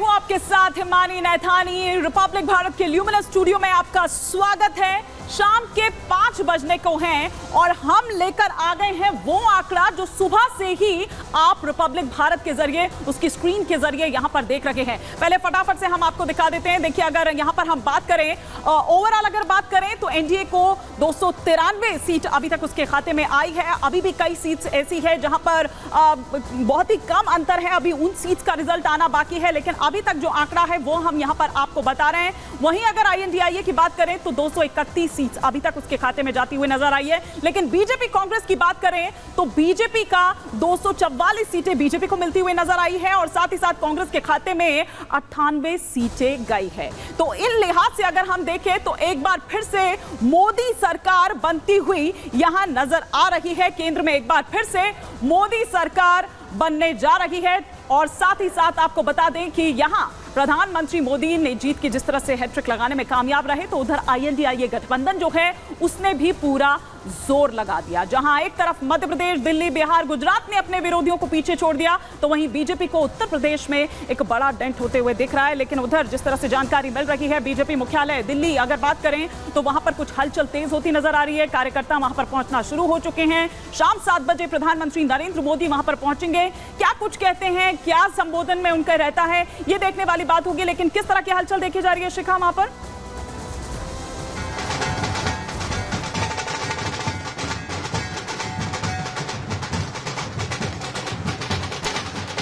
हूं आपके साथ हिमानी नैथानी। रिपब्लिक भारत के ल्यूमिनस स्टूडियो में आपका स्वागत है। शाम के 5 बजने को हैं और हम लेकर आ गए हैं वो आंकड़ा जो सुबह से ही आप रिपब्लिक भारत के जरिए उसकी स्क्रीन के जरिए यहां पर देख रहे हैं। पहले फटाफट से हम आपको दिखा देते हैं। देखिए, अगर यहां पर हम बात करें ओवरऑल अगर बात करें तो एनडीए को 293 सीट अभी तक उसके खाते में आई है। अभी भी कई सीट्स ऐसी है जहां पर बहुत ही कम अंतर है, अभी उन सीट्स का रिजल्ट आना बाकी है, लेकिन अभी तक जो आंकड़ा है वो हम यहां पर आपको बता रहे हैं। वहीं अगर आईएनडीआईए की बात करें तो 231 सीट्स अभी तक उसके खाते में जाती हुई नजर आई है। लेकिन बीजेपी कांग्रेस की बात करें तो बीजेपी का 244 सीटें बीजेपी को मिलती हुई नजर आई है और साथ ही साथ कांग्रेस के खाते में 98 सीटें गई है। तो इन लिहाज से अगर हम देखें तो एक बार फिर से मोदी सरकार बनती हुई यहां नजर आ रही है। केंद्र में एक बार फिर से मोदी सरकार बनने जा रही है और साथ ही साथ आपको बता दें कि यहां प्रधानमंत्री मोदी ने जीत की जिस तरह से हैट्रिक लगाने में कामयाब रहे तो उधर आईएनडीआईए गठबंधन जो है उसने भी पूरा जोर लगा दिया। जहां एक तरफ मध्य प्रदेश, दिल्ली, बिहार, गुजरात ने अपने विरोधियों को पीछे छोड़ दिया तो वहीं बीजेपी को उत्तर प्रदेश में एक बड़ा डेंट होते हुए दिख रहा है। लेकिन उधर जिस तरह से जानकारी मिल रही है बीजेपी मुख्यालय दिल्ली अगर बात करें तो वहां पर कुछ हलचल तेज होती नजर आ रही है। कार्यकर्ता वहां पर पहुंचना शुरू हो चुके हैं। शाम 7 बजे प्रधानमंत्री नरेंद्र मोदी वहां पर पहुंचेंगे। क्या कुछ कहते हैं, क्या संबोधन में उनका रहता है, ये देखने वाली बात होगी। लेकिन किस तरह की हलचल देखी जा रही है शिखा वहां पर?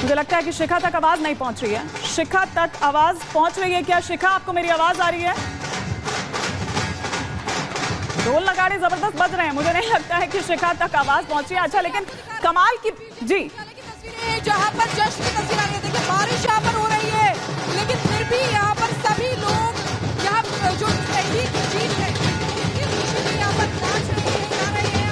मुझे लगता है कि शिखा तक आवाज नहीं पहुंच रही है। शिखा तक आवाज पहुंच रही है क्या? शिखा, आपको मेरी आवाज आ रही है? ढोल नगाड़े जबरदस्त बज रहे हैं, मुझे नहीं लगता है कि शिखा तक आवाज पहुंची है। अच्छा, लेकिन कमाल की जी जहां पर जश्न की तस्वीर आ रही है। देखिए, बारिश यहाँ पर हो रही है लेकिन फिर भी यहाँ पर सभी लोग यहाँ जो एनडीए की जीत है यहाँ पर नाच रहे हैं, गा रहे हैं,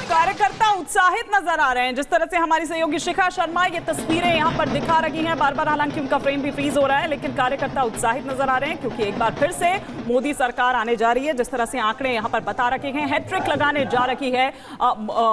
कार्यकर्ता उत्साहित नजर आ रहे हैं। जिस तरह से हमारी सहयोगी शिखा शर्मा ये तस्वीरें यहां पर दिखा रही हैं, बार बार हालांकि उनका फ्रेम भी फ्रीज हो रहा है, लेकिन कार्यकर्ता उत्साहित नजर आ रहे हैं क्योंकि एक बार फिर से मोदी सरकार आने जा रही है। जिस तरह से आंकड़े यहां पर बता रखे हैं, हैट्रिक लगाने जा रही है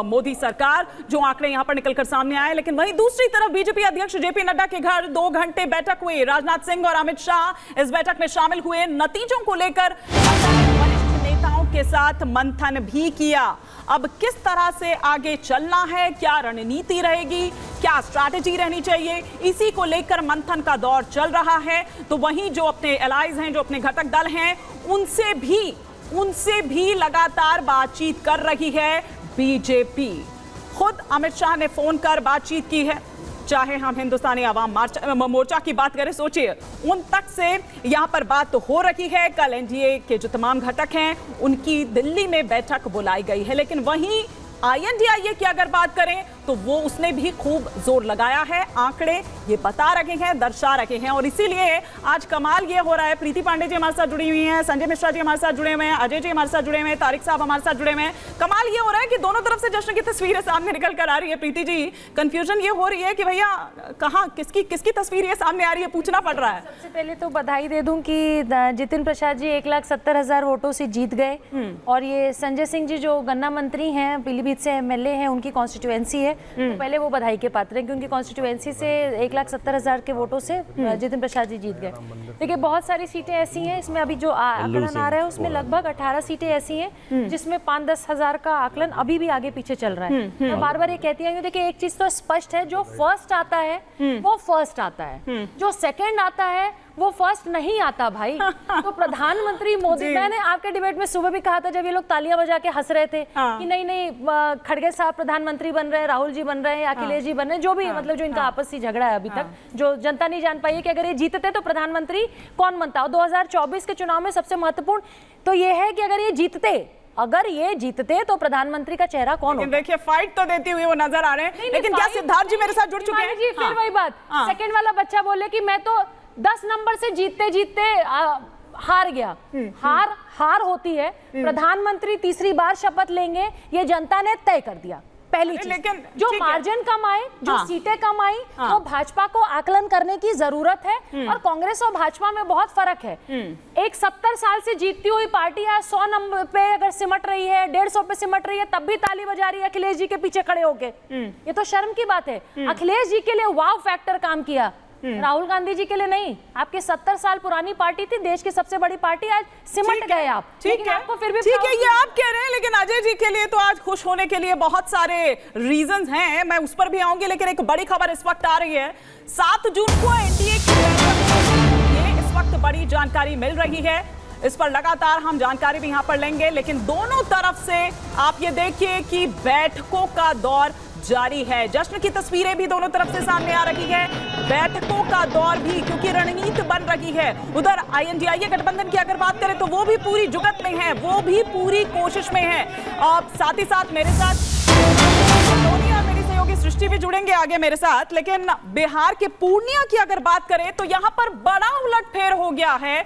मोदी सरकार, जो आंकड़े यहां पर निकलकर सामने आए। लेकिन वहीं दूसरी तरफ बीजेपी अध्यक्ष जेपी नड्डा के घर 2 घंटे बैठक हुई। राजनाथ सिंह और अमित शाह इस बैठक में शामिल हुए। नतीजों को लेकर वरिष्ठ नेताओं के साथ मंथन भी किया। अब किस तरह से आगे चलना है, क्या रणनीति रहेगी, क्या स्ट्रैटेजी रहनी चाहिए, इसी को लेकर मंथन का दौर चल रहा है। तो वहीं जो अपने एलाइज हैं, जो अपने घटक दल हैं, उनसे भी लगातार बातचीत कर रही है बीजेपी। खुद अमित शाह ने फोन कर बातचीत की है। चाहे हम हिंदुस्तानी आवाम मोर्चा की बात करें, सोचिए उन तक से यहां पर बात तो हो रही है। कल एनडीए के जो तमाम घटक हैं उनकी दिल्ली में बैठक बुलाई गई है। लेकिन वहीं आईएनडीआईए की अगर बात करें तो वो उसने भी खूब जोर लगाया है। आंकड़े ये बता रहे हैं, दर्शा रहे हैं और इसीलिए आज कमाल ये हो रहा है। प्रीति पांडे जी हमारे साथ जुड़ी हुई हैं, संजय मिश्रा जी हमारे साथ जुड़े हुए हैं, अजय जी हमारे साथ जुड़े हुए हैं, तारिक साहब हमारे साथ जुड़े हुए हैं। कमाल ये हो रहा है कि दोनों तरफ से जश्न की तस्वीरें सामने निकल कर आ रही है। प्रीति जी, कंफ्यूजन ये हो रही है कि भैया कहाँ किसकी तस्वीर ये सामने आ रही है, पूछना पड़ रहा है। सबसे पहले तो बधाई दे दूं कि जितिन प्रसाद जी 1,70,000 वोटों से जीत गए और ये संजय सिंह जी जो गन्ना मंत्री हैं, पीलीभीत से एमएलए हैं, उनकी कॉन्स्टिट्यूएंसी है, तो पहले वो बधाई के पात्र हैं कि उनकी कॉन्स्टिट्यूएंसी से 1,70,000 के वोटों से जितिन प्रसाद जी जीत गए। देखिए, बहुत सारी सीटें ऐसी हैं, इसमें अभी जो आकलन आ रहा है उसमें लगभग 18 सीटें ऐसी हैं जिसमें 5-10 हजार का आकलन अभी भी आगे पीछे चल रहा है। मैं बार बार ये कहती हूँ, देखिए एक चीज तो स्पष्ट है, जो फर्स्ट आता है वो फर्स्ट आता है, जो सेकंड आता है वो फर्स्ट नहीं आता भाई। तो प्रधानमंत्री मोदी, मैंने आपके डिबेट में सुबह भी कहा था जब ये लोग तालियां बजा के हंस रहे थे कि नहीं नहीं खड़गे साहब प्रधानमंत्री बन रहे हैं, राहुल जी बन रहे हैं, अखिलेश जी बन रहे हैं, जो भी मतलब जो इनका आपसी झगड़ा है अभी तक, जो जनता नहीं जान पाई है कि अगर ये जीतते तो प्रधानमंत्री कौन बनता। और 2024 के चुनाव में सबसे महत्वपूर्ण तो ये है कि अगर ये जीतते तो प्रधानमंत्री का चेहरा कौन होगा। देखिए फाइट तो देते हुए वो नजर आ रहे हैं, लेकिन क्या सिद्धार्थ जी मेरे साथ जुड़ चुके हैं? जी फिर वही बात, सेकंड वाला बच्चा बोले कि मैं तो 10 नंबर से जीतते जीतते हार गया। हार होती है, प्रधानमंत्री तीसरी बार शपथ लेंगे, ये जनता ने तय कर दिया। पहली चीज, लेकिन जो मार्जिन कम आए, जो सीटें कम आई, तो भाजपा को आकलन करने की जरूरत है। और कांग्रेस और भाजपा में बहुत फर्क है। एक 70 साल से जीतती हुई पार्टी आज 100 नंबर पे अगर सिमट रही है, 150 पे सिमट रही है, तब भी ताली बजा रही है अखिलेश जी के पीछे खड़े होके। ये तो शर्म की बात है। अखिलेश जी के लिए वाव फैक्टर काम किया, राहुल गांधी जी के लिए नहीं। आपके 70 साल पुरानी पार्टी थी, देश की सबसे बड़ी पार्टी, आज सिमट गए आप। ठीक है, आपको फिर भी ठीक है, ये आप कह रहे हैं, लेकिन अजय जी के लिए तो आज खुश होने के लिए बहुत सारे रीजंस हैं, मैं उस पर भी आऊंगी। लेकिन एक बड़ी खबर इस वक्त आ रही है, 7 जून को एनडीए की ये इस वक्त बड़ी जानकारी मिल रही है। इस पर लगातार हम जानकारी भी यहां पर लेंगे, लेकिन दोनों तरफ से आप ये देखिए कि बैठकों का दौर जारी है। जश्न की तस्वीरें भी दोनों तरफ से सामने आ रही है, बैठकों का दौर भी, क्योंकि रणनीति बन रही है। उधर INDIA गठबंधन की अगर बात करें तो वो भी पूरी जुगत में है, वो भी पूरी कोशिश में है। और साथ ही साथ मेरे साथ सोनिया, मेरी सहयोगी सृष्टि भी जुड़ेंगे आगे मेरे साथ। लेकिन बिहार के पूर्णिया की अगर बात करें तो यहां पर बड़ा उलटफेर हो गया है।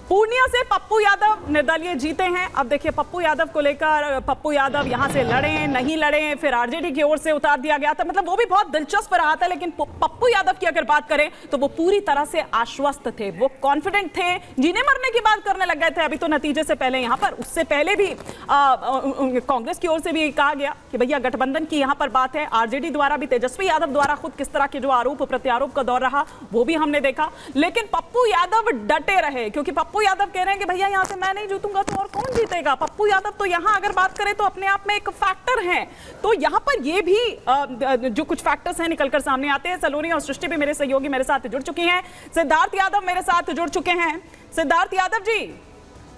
पूर्णिया से पप्पू यादव निर्दलीय जीते हैं। अब देखिए पप्पू यादव को लेकर, पप्पू यादव यहां से लड़े नहीं लड़े, फिर आरजेडी की ओर से उतार दिया गया था, मतलब वो भी बहुत दिलचस्प रहा था। लेकिन पप्पू यादव की अगर बात करें तो वो पूरी तरह से आश्वस्त थे, वो कॉन्फिडेंट थे, जीने मरने की बात करने लग गए थे। अभी तो नतीजे से पहले यहां पर, उससे पहले भी कांग्रेस की ओर से भी कहा गया कि भैया गठबंधन की यहां पर बात है। आरजेडी द्वारा भी, तेजस्वी यादव द्वारा खुद किस तरह के जो आरोप प्रत्यारोप का दौर रहा वो भी हमने देखा। लेकिन पप्पू यादव डटे रहे, क्योंकि पप्पू यादव कह रहे हैं कि भैया यहां से मैं नहीं जीतूंगा तो और कौन जीतेगा। पप्पू यादव तो यहां अगर बात करें तो अपने आप में एक फैक्टर है। तो यहां पर ये भी जो कुछ फैक्टर्स हैं निकलकर सामने आते हैं। सलोनी और सृष्टि भी मेरे सहयोगी मेरे साथ जुड़ चुकी हैं, सिद्धार्थ यादव मेरे साथ जुड़ चुके हैं। सिद्धार्थ यादव जी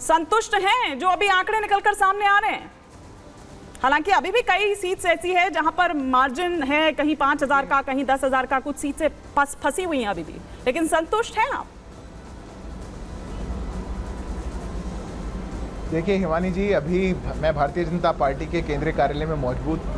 संतुष्ट हैं जो अभी आंकड़े निकलकर सामने आ रहे हैं? हालांकि अभी भी कई सीट्स ऐसी है जहां पर मार्जिन है, कहीं 5000 का, कहीं 10,000 का, कुछ सीट से फंसी हुई हैं अभी भी, लेकिन संतुष्ट हैं आप? देखिए हिमानी जी, अभी मैं भारतीय जनता पार्टी के केंद्रीय कार्यालय में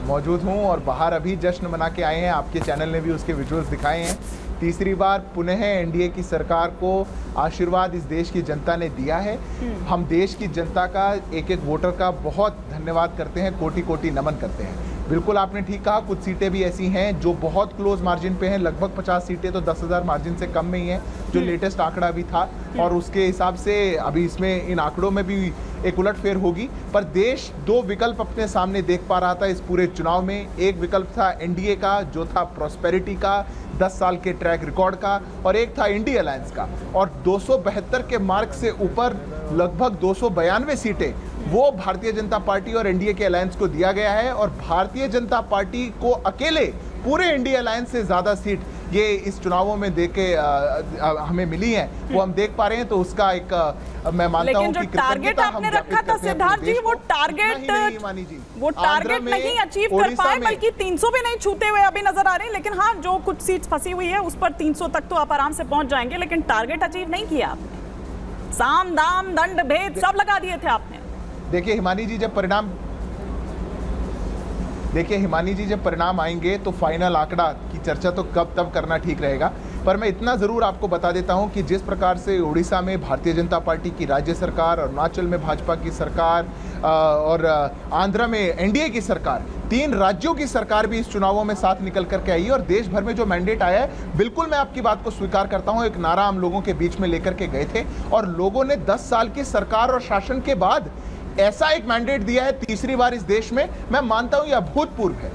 मौजूद हूं और बाहर अभी जश्न मना के आए हैं। आपके चैनल ने भी उसके विजुअल्स दिखाए हैं। तीसरी बार पुनः एनडीए की सरकार को आशीर्वाद इस देश की जनता ने दिया है। हम देश की जनता का, एक एक वोटर का बहुत धन्यवाद करते हैं, कोटि कोटि नमन करते हैं। बिल्कुल आपने ठीक कहा, कुछ सीटें भी ऐसी हैं जो बहुत क्लोज मार्जिन पे हैं। लगभग 50 सीटें तो 10,000 मार्जिन से कम में ही हैं, जो लेटेस्ट आंकड़ा भी था। और उसके हिसाब से अभी इसमें इन आंकड़ों में भी एक उलटफेर होगी। पर देश 2 विकल्प अपने सामने देख पा रहा था इस पूरे चुनाव में। एक विकल्प था एनडीए का, जो था प्रॉस्पेरिटी का, 10 साल के ट्रैक रिकॉर्ड का, और एक था इंडिया अलायंस का। और 272 के मार्क से ऊपर लगभग 292 सीटें वो भारतीय जनता पार्टी और एनडीए के अलायंस को दिया गया है। और भारतीय जनता पार्टी को अकेले पूरे इंडिया अलायंस से ज़्यादा सीट ये इस चुनावों में देके हमें मिली है, वो हम देख पा रहे हैं। तो उसका एक मैं मानता हूं कि टारगेट आपने रखा था सिद्धार्थ जी, वो टारगेट नहीं अचीव कर पाए, बल्कि 300 भी नहीं छूते हुए अभी नजर आ रहे हैं। लेकिन हाँ, जो कुछ सीट फंसी हुई है उस पर 300 तक तो आप आराम से पहुंच जाएंगे, लेकिन टारगेट अचीव नहीं किया आपने। साम दाम दंड भेद सब लगा दिए थे आपने। देखिए हिमानी जी, जब परिणाम आएंगे तो फाइनल आंकड़ा की चर्चा तो कब तब करना ठीक रहेगा। पर मैं इतना ज़रूर आपको बता देता हूं कि जिस प्रकार से उड़ीसा में भारतीय जनता पार्टी की राज्य सरकार, अरुणाचल में भाजपा की सरकार और आंध्र में एनडीए की सरकार, 3 राज्यों की सरकार भी इस चुनावों में साथ निकल करके आई है। और देश भर में जो मैंडेट आया है, बिल्कुल मैं आपकी बात को स्वीकार करता हूं, एक नारा हम लोगों के बीच में लेकर के गए थे और लोगों ने 10 साल की सरकार और शासन के बाद ऐसा एक मैंडेट दिया है तीसरी बार इस देश में। मैं मानता हूं यह अभूतपूर्व है।